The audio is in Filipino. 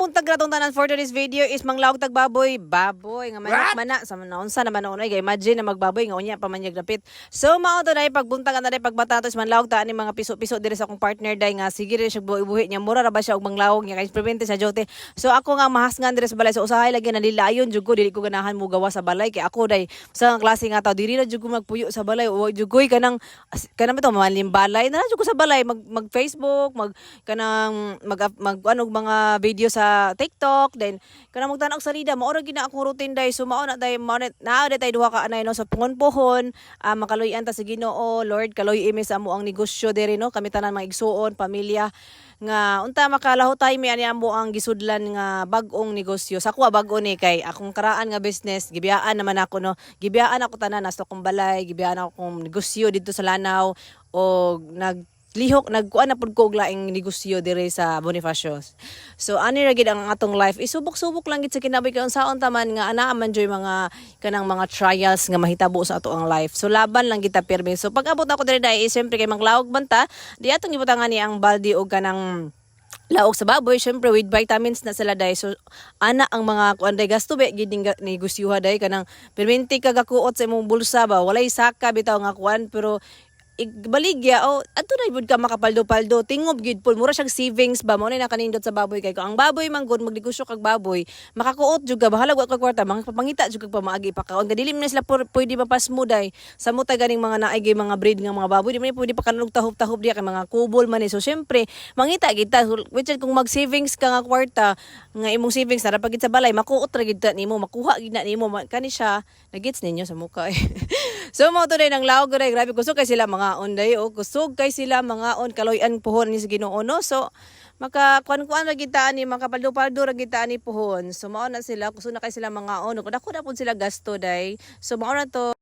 buntag ratong tanan for today's video is manglawag tag baboy nga mana sa naunsa naman unay gay imagine na magbaboy nga unya pa man yag dapit. So mao to dai pagbuntagan na dai pagbatatos manlawag ta ani mga piso-piso diri sa akong partner dai nga sige rin siya buhi niya mura ra ba siya og manglawag niya kay prevente sa jote. So ako nga mahasngan diri sa balay so usahay lagi na nilayon jud ko dili ko ganahan mo gawa sa balay kay ako dai sa klase nga tao diri na jud ko magpuyo sa balay o jud ko kanang bitaw malim balay na jud ko sa balay mag Facebook kanang mag ano mga video sa TikTok then kanang magtan-og salida mao ra gina akong routine day so mao na day naa tay duha ka anay no sa pungon-pohon makaluyan ta sa Ginoo Lord kaloy imi sa amo ang negosyo diri no kami tanan mga igsuon pamilya nga unta makalaho tay mi ani amo ang gisudlan nga bag-ong negosyo sa kuha bag-o ni kay akong karaan nga business gibiyaan naman ako no gibiyaan ako tanan nasa akong balay gibiyaan ako kong negosyo dito sa Lanao o lihok nagkuan na pud ko og laing negosyo dire sa Bonifacio. So ani ra gid ang atong life isubok-subok lang gid sa kinabuhi kay unsaon taman nga anaa man joy mga kanang mga trials nga mahitabo sa ato ang life. So laban lang kita pirmi. So pag abot ako dire dai siyempre kay manglawog banta di atong ibutangan ni ang baldi og kanang laog sa baboy syempre with vitamins na sila dai so ana ang mga kuan dai gasto be gid ni gustyuha dai kanang perminti ka gakuot sa imong bulsa ba walay saka bitaw nga kuan pero baligya o adto na bud ka makapaldo-paldo tingob gid pud mura siyang savings ba mo na nakanindot sa baboy kay ko ang baboy manggod magnegosyo kag baboy makakuot jud ka bahala wa ka kwarta mangpangita jud kag pamaagi pa kaon kadili man sila pwede mapas muday sa muta ganing mga naay mga breed nga mga baboy di man pwede pa kanulog tahop-tahop diya kay mga kubol man so syempre mangita gid ta which kung mag savings ka nga kwarta nga imong savings na pagit sa balay makuot ra gid ta nimo makuha gid na nimo kani siya nagits ninyo sa muka so mo to day nang laog ray grabe kusog kay sila mga onday o kusog kay sila mga on kaloy-an puhon ni sa Ginoo no so maka kuan ra gid ta ani makapaldo-paldo ra gid ta ani puhon so mao na sila kusog na kay sila mga on ko na pud sila gasto day so mao na to